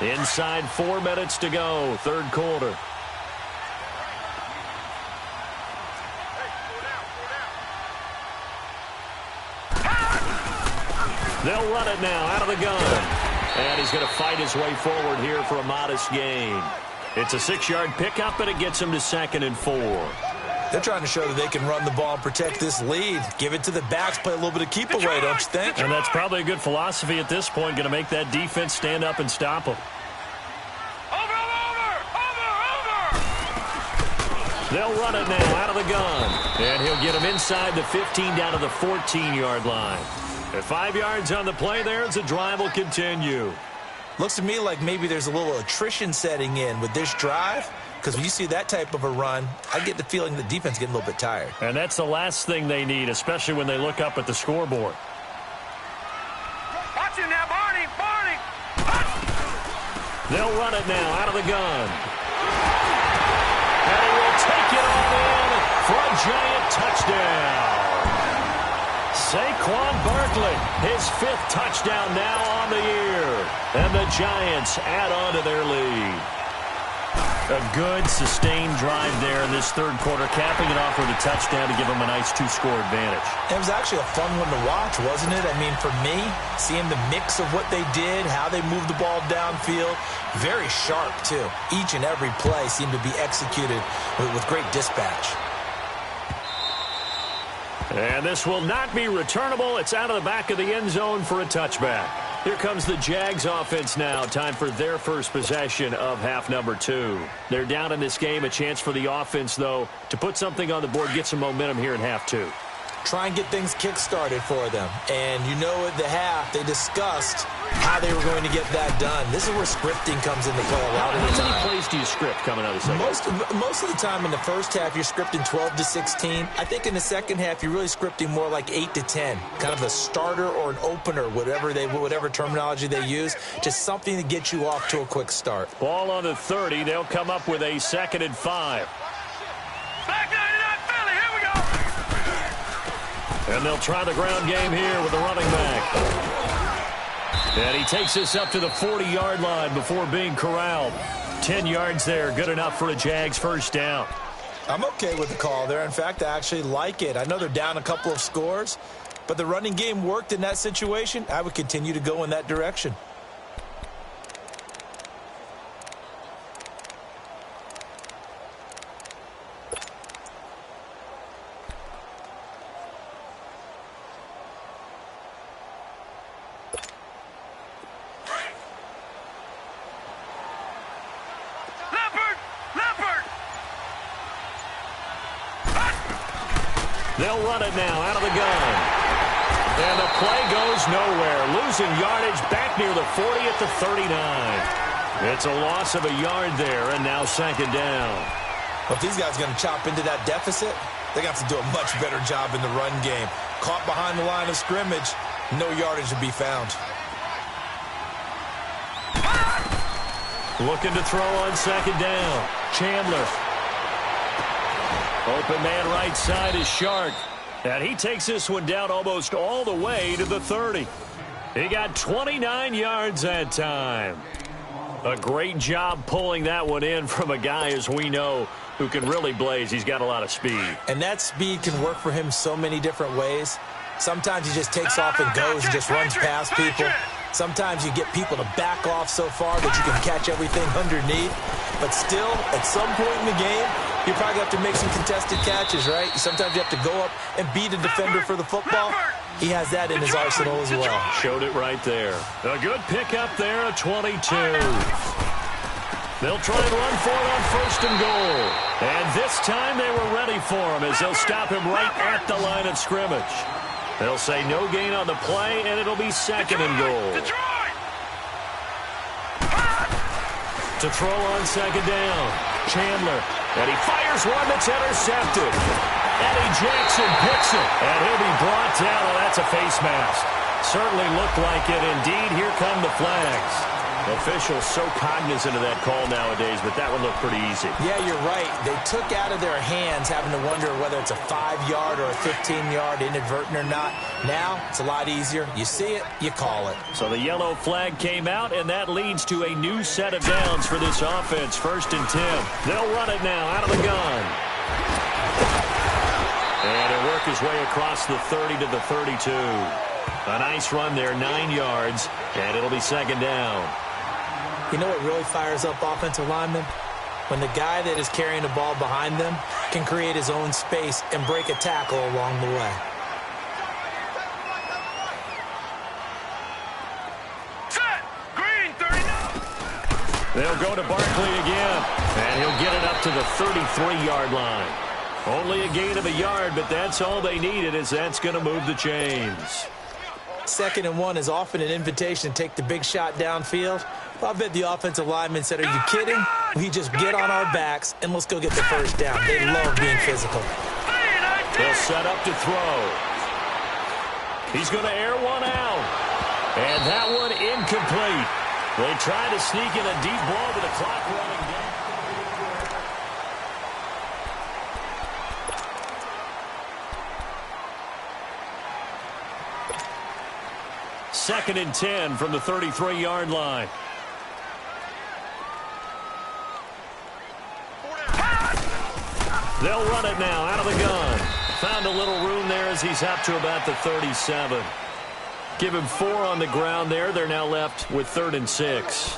Inside 4 minutes to go, third quarter. They'll run it now out of the gun. And he's going to fight his way forward here for a modest gain. It's a 6-yard pickup, and it gets him to 2nd and 4. They're trying to show that they can run the ball and protect this lead. Give it to the backs, play a little bit of keep away, don't you think? And that's probably a good philosophy at this point, going to make that defense stand up and stop them. They'll run it now out of the gun. And he'll get him inside the 15 down to the 14-yard line. At 5 yards on the play there as the drive will continue. Looks to me like maybe there's a little attrition setting in with this drive, because when you see that type of a run, I get the feeling the defense is getting a little bit tired. And that's the last thing they need, especially when they look up at the scoreboard. Watch him now, Barney! They'll run it now out of the gun. And he will take it all in for a giant touchdown. Saquon Barkley, his 5th touchdown now on the year. And the Giants add on to their lead. A good, sustained drive there in this third quarter, capping it off with a touchdown to give them a nice 2-score advantage. It was actually a fun one to watch, wasn't it? I mean, for me, seeing the mix of what they did, how they moved the ball downfield, very sharp, too. Each and every play seemed to be executed with great dispatch. And this will not be returnable. It's out of the back of the end zone for a touchback. Here comes the Jags offense now. Time for their first possession of half number 2. They're down in this game. A chance for the offense, though, to put something on the board, get some momentum here in half 2. Try and get things kick-started for them. And you know at the half, they discussed how they were going to get that done. This is where scripting comes into play a lot of the time. How many plays do you script coming out of the second? Most of the time in the first half, you're scripting 12 to 16. I think in the second half, you're really scripting more like 8 to 10. Kind of a starter or an opener, whatever terminology they use. Just something to get you off to a quick start. Ball on the 30. They'll come up with a 2nd and 5. Back 99 Philly, here we go! And they'll try the ground game here with the running back. And he takes this up to the 40-yard line before being corralled. 10 yards there, good enough for a Jags first down. I'm okay with the call there. In fact, I actually like it. I know they're down a couple of scores, but the running game worked in that situation. I would continue to go in that direction. They'll run it now out of the gun. And the play goes nowhere. Losing yardage back near the 40 at the 39. It's a loss of a yard there, and now 2nd down. Well, if these guys are going to chop into that deficit, they're going to have to do a much better job in the run game. Caught behind the line of scrimmage, no yardage to be found. Looking to throw on 2nd down. Chandler. Open man right side is Shark. And he takes this one down almost all the way to the 30. He got 29 yards that time. A great job pulling that one in from a guy, as we know, who can really blaze. He's got a lot of speed. And that speed can work for him so many different ways. Sometimes he just takes off and goes and just runs past people. Sometimes you get people to back off so far that you can catch everything underneath. But still, at some point in the game, you probably have to make some contested catches, right? Sometimes you have to go up and beat a defender for the football. He has that in his arsenal as well. Showed it right there. A good pickup there, a 22. They'll try and run for it on 1st and goal. And this time they were ready for him as they'll stop him right at the line of scrimmage. They'll say no gain on the play, and it'll be 2nd and goal. To throw on 2nd down, Chandler. And he fires one that's intercepted. Eddie Jackson picks it, and he'll be brought down. Oh, that's a face mask. Certainly looked like it. Indeed, here come the flags. Officials so cognizant of that call nowadays, but that one looked pretty easy. Yeah, you're right. They took out of their hands having to wonder whether it's a 5-yard or a 15-yard inadvertent or not. Now, it's a lot easier. You see it, you call it. So the yellow flag came out, and that leads to a new set of downs for this offense. 1st and 10. They'll run it now out of the gun. And he'll work his way across the 30 to the 32. A nice run there, 9 yards, and it'll be 2nd down. You know what really fires up offensive linemen? When the guy that is carrying the ball behind them can create his own space and break a tackle along the way. Set! Green, 39! They'll go to Barkley again, and he'll get it up to the 33-yard line. Only a gain of a yard, but that's all they needed, as that's going to move the chains. 2nd and 1 is often an invitation to take the big shot downfield. I bet the offensive lineman said, are you kidding? We just get on our backs and let's go get the 1st down. They love being physical. They'll set up to throw. He's going to air one out. And that one incomplete. They try to sneak in a deep ball, but the clock running down. 2nd and 10 from the 33-yard line. They'll run it now out of the gun. Found a little room there as he's up to about the 37. Give him 4 on the ground there. They're now left with 3rd and 6.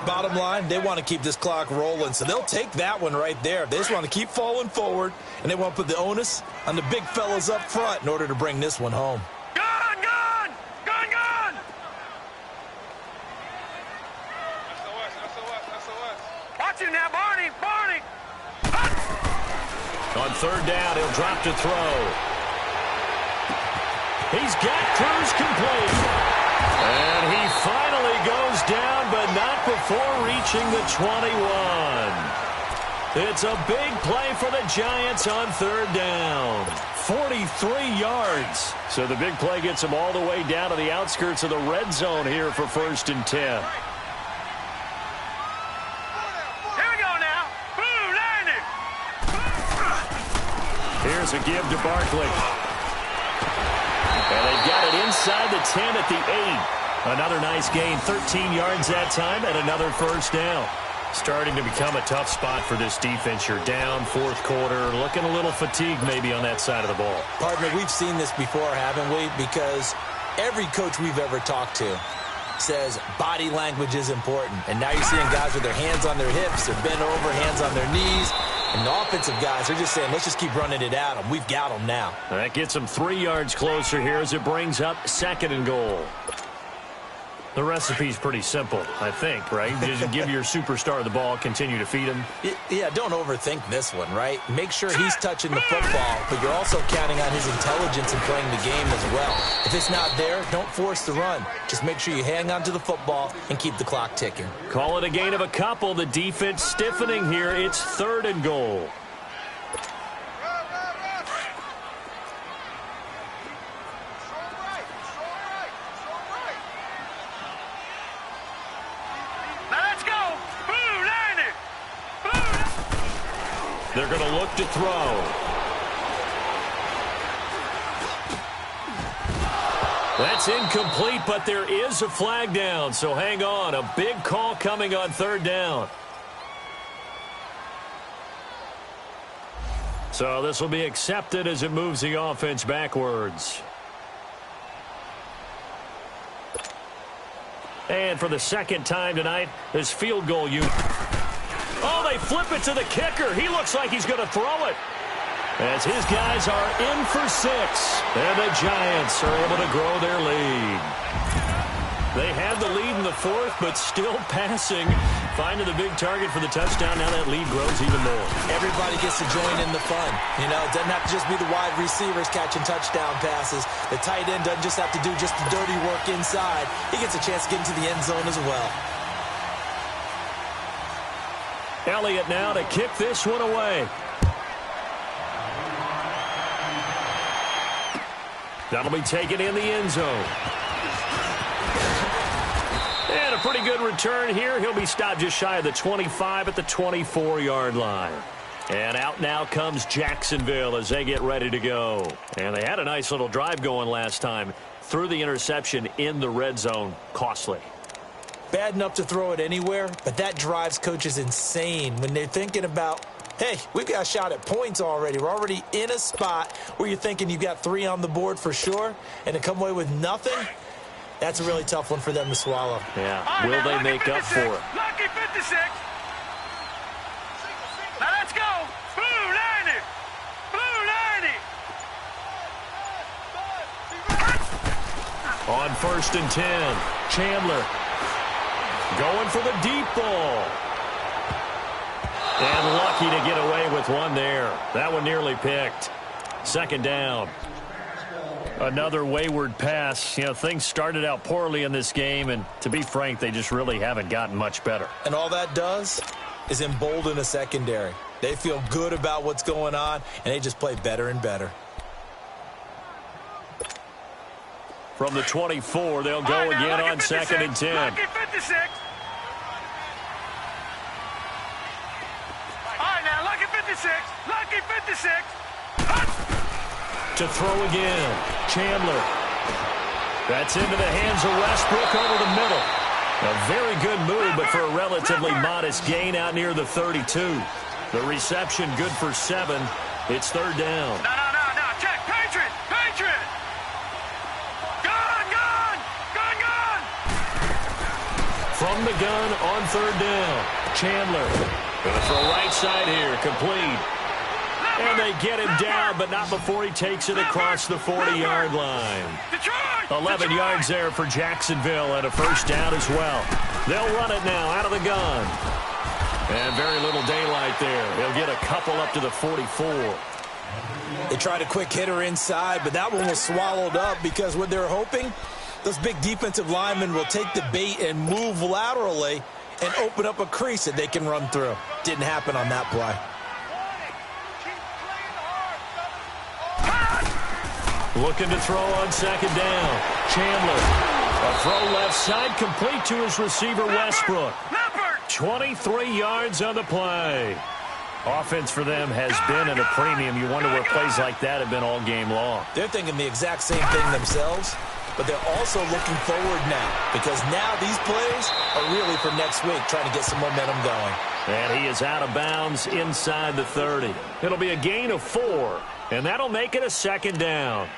Bottom line, they want to keep this clock rolling, so they'll take that one right there. They just want to keep falling forward, and they want to put the onus on the big fellas up front in order to bring this one home. Gun, gun! Gun, gun! Watch him now, Barney! Barney! On 3rd down, he'll drop to throw. He's got Cruz complete. And he finally goes down, but not before reaching the 21. It's a big play for the Giants on 3rd down. 43 yards. So the big play gets him all the way down to the outskirts of the red zone here for 1st and 10. Here's a give to Barkley. And they've got it inside the 10 at the 8. Another nice gain, 13 yards that time, and another 1st down. Starting to become a tough spot for this defense. You're down 4th quarter, looking a little fatigued maybe on that side of the ball. Partner, we've seen this before, haven't we? Because every coach we've ever talked to says body language is important. And now you're seeing guys with their hands on their hips, they're bent over, hands on their knees. And the offensive guys, they're just saying, let's just keep running it at them. We've got them now. That gets them 3 yards closer here as it brings up 2nd and goal. The recipe's pretty simple, I think, right? Just give your superstar the ball, continue to feed him. Yeah, don't overthink this one, right? Make sure he's touching the football, but you're also counting on his intelligence in playing the game as well. If it's not there, don't force the run. Just make sure you hang on to the football and keep the clock ticking. Call it a gain of a couple. The defense stiffening here. It's 3rd and goal. They're going to look to throw. That's incomplete, but there is a flag down, so hang on. A big call coming on 3rd down. So this will be accepted as it moves the offense backwards. And for the 2nd time tonight, this field goal unit. Oh, they flip it to the kicker. He looks like he's going to throw it. As his guys are in for 6. And the Giants are able to grow their lead. They had the lead in the 4th, but still passing. Finding the big target for the touchdown. Now that lead grows even more. Everybody gets to join in the fun. You know, it doesn't have to just be the wide receivers catching touchdown passes. The tight end doesn't just have to do just the dirty work inside. He gets a chance to get into the end zone as well. Elliott now to kick this one away. That'll be taken in the end zone. And a pretty good return here. He'll be stopped just shy of the 25 at the 24-yard line. And out now comes Jacksonville as they get ready to go. And they had a nice little drive going last time. Threw the interception in the red zone. Costly. Bad enough to throw it anywhere, but that drives coaches insane when they're thinking about, hey, we've got a shot at points already. We're already in a spot where you're thinking you've got 3 on the board for sure, and to come away with nothing, that's a really tough one for them to swallow. Yeah, will they make up for it? Lucky 56. Now let's go. Blue 90. Blue 90. On 1st and 10, Chandler going for the deep ball. And lucky to get away with one there. That one nearly picked. 2nd down. Another wayward pass. You know, things started out poorly in this game, and to be frank, they just really haven't gotten much better. And all that does is embolden a secondary. They feel good about what's going on, and they just play better and better. From the 24, they'll go again on 2nd and 10. Lucky 56. All right, now, lucky 56. Lucky 56. To throw again, Chandler. That's into the hands of Westbrook over the middle. A very good move, but for a relatively modest gain out near the 32. The reception good for 7. It's 3rd down. No. Check. Patriot. Patriot. Gun. From the gun on 3rd down. Chandler. Gonna throw right side here. Complete. And they get him down, but not before he takes it across the 40-yard line. 11 yards there for Jacksonville and a 1st down as well. They'll run it now out of the gun. And very little daylight there. He'll get a couple up to the 44. They tried a quick hitter inside, but that one was swallowed up because what they're hoping, those big defensive linemen will take the bait and move laterally and open up a crease that they can run through. Didn't happen on that play. Looking to throw on 2nd down. Chandler. A throw left side complete to his receiver, Westbrook. 23 yards on the play. Offense for them has been at a premium. You wonder where plays like that have been all game long. They're thinking the exact same thing themselves, but they're also looking forward now because now these plays are really for next week, trying to get some momentum going. And he is out of bounds inside the 30. It'll be a gain of 4, and that'll make it a 2nd down.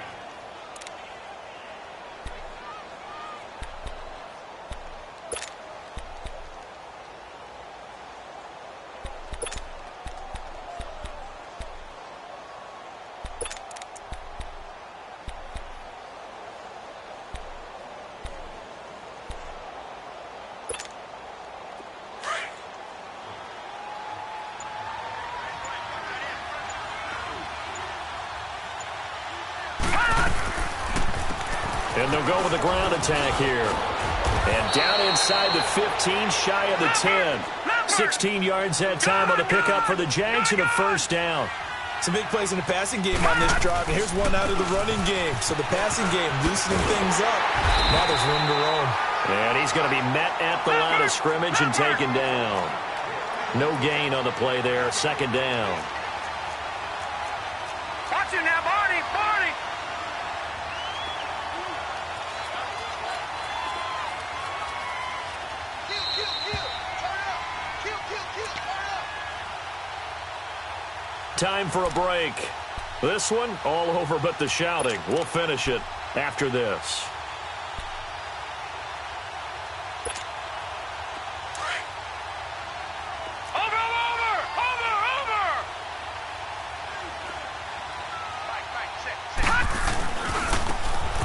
And they'll go with a ground attack here. And down inside the 15, shy of the 10. 16 yards that time on the pickup for the Jags and a 1st down. Some big plays in the passing game on this drive, and here's one out of the running game. So the passing game loosening things up. Now there's room to roam. And he's going to be met at the line of scrimmage and taken down. No gain on the play there, 2nd down. Watch it now, Barney. Time for a break. This one, all over but the shouting. We'll finish it after this.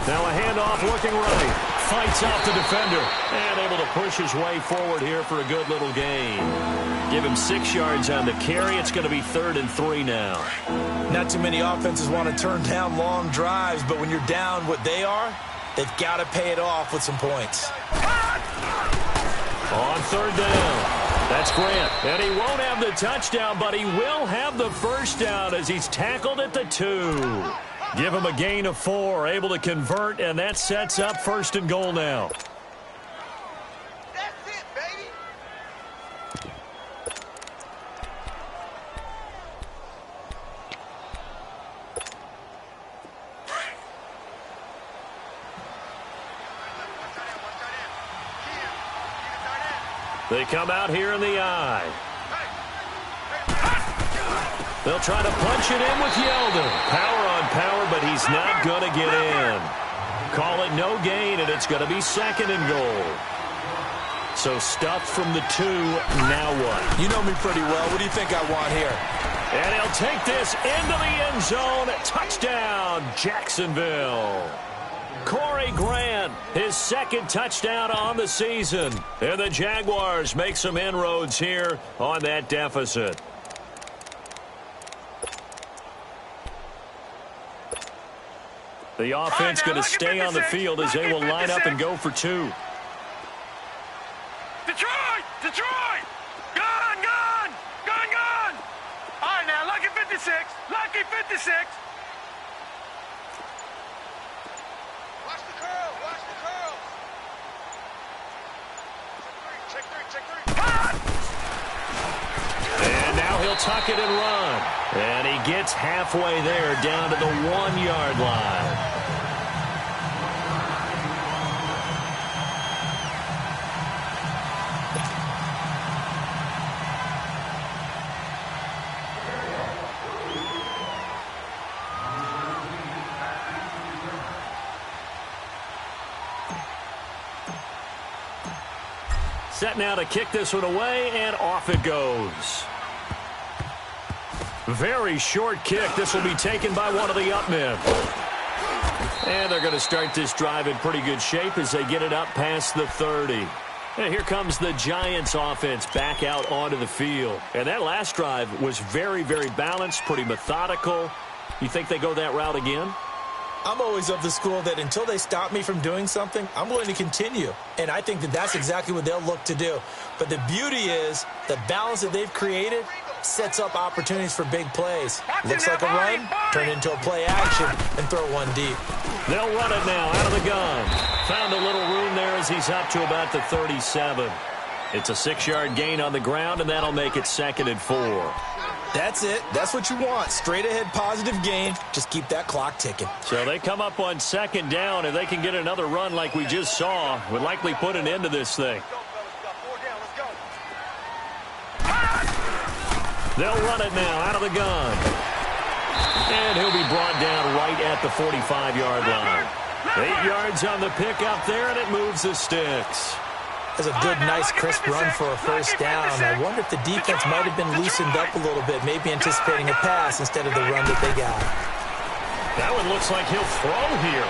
Now a handoff looking right. Fights off the defender. And able to push his way forward here for a good little gain. Give him 6 yards on the carry. It's going to be 3rd and 3 now. Not too many offenses want to turn down long drives, but when you're down what they are, they've got to pay it off with some points. On 3rd down. That's Grant. And he won't have the touchdown, but he will have the 1st down as he's tackled at the 2. Give him a gain of 4, able to convert, and that sets up 1st and goal now. They come out here in the eye. They'll try to punch it in with Yeldon. Power on power, but he's not going to get in. Call it no gain, and it's going to be 2nd and goal. So stuffed from the 2, now what? You know me pretty well. What do you think I want here? And he'll take this into the end zone. Touchdown, Jacksonville. Corey Grant, his 2nd touchdown on the season. And the Jaguars make some inroads here on that deficit. The offense going to stay on the field as they will line up and go for 2. Detroit! Detroit! Gone! Gone! Gone! Gone! All right, now, lucky 56. Lucky 56. Watch the curl. Watch the curl. Check three. And now he'll tuck it and run. And he gets halfway there down to the 1-yard line. Set now to kick this one away, and off it goes. Very short kick. This will be taken by one of the up men. And they're going to start this drive in pretty good shape as they get it up past the 30. And here comes the Giants offense back out onto the field. And that last drive was very, very balanced, pretty methodical. You think they go that route again? I'm always of the school that until they stop me from doing something, I'm going to continue. And I think that that's exactly what they'll look to do. But the beauty is the balance that they've created sets up opportunities for big plays. Looks like a run, turn it into a play action, and throw one deep. They'll run it now out of the gun. Found a little room there as he's up to about the 37. It's a 6-yard gain on the ground, and that'll make it 2nd and 4. That's it. That's what you want. Straight ahead positive gain. Just keep that clock ticking. So they come up on 2nd down. If they can get another run like we just saw, would likely put an end to this thing. They'll run it now out of the gun. And he'll be brought down right at the 45-yard line. 8 yards on the pickup there, and it moves the sticks. That's a good, nice, crisp run for a first down. I wonder if the defense might have been loosened up a little bit, maybe anticipating a pass instead of the run that they got. That one looks like he'll throw here.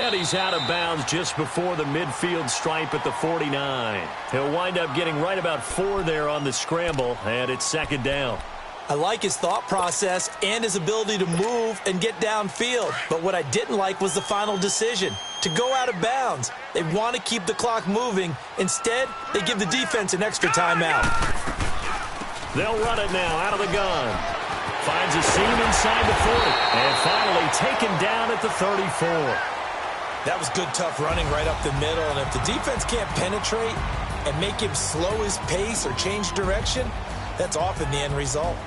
And he's out of bounds just before the midfield stripe at the 49. He'll wind up getting right about 4 there on the scramble, and it's 2nd down. I like his thought process and his ability to move and get downfield. But what I didn't like was the final decision, to go out of bounds. They want to keep the clock moving. Instead, they give the defense an extra timeout. They'll run it now out of the gun. Finds a seam inside the 40. And finally taken down at the 34. That was good, tough running right up the middle. And if the defense can't penetrate and make him slow his pace or change direction, that's often the end result.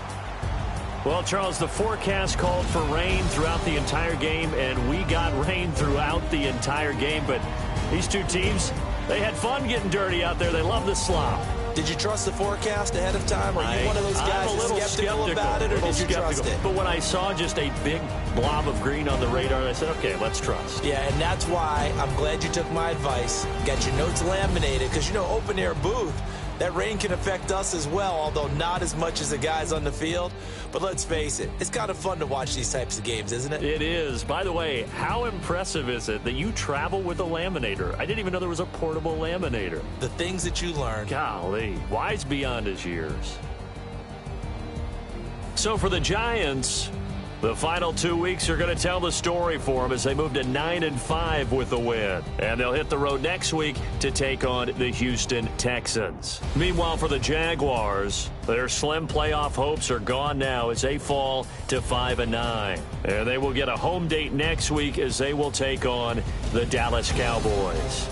Well, Charles, the forecast called for rain throughout the entire game, and we got rain throughout the entire game. But these two teams, they had fun getting dirty out there. They love the slop. Did you trust the forecast ahead of time? Are you one of those guys I'm a little skeptical about it, or did you trust it? But when I saw just a big blob of green on the radar, I said, okay, let's trust. Yeah, and that's why I'm glad you took my advice. Got your notes laminated, because, you know, open-air booth, that rain can affect us as well, although not as much as the guys on the field. But let's face it, it's kind of fun to watch these types of games, isn't it? It is. By the way, how impressive is it that you travel with a laminator? I didn't even know there was a portable laminator. The things that you learn. Golly, wise beyond his years. So for the Giants, the final 2 weeks are going to tell the story for them as they move to 9-5 with the win. And they'll hit the road next week to take on the Houston Texans. Meanwhile, for the Jaguars, their slim playoff hopes are gone now as they fall to 5-9. And they will get a home date next week as they will take on the Dallas Cowboys.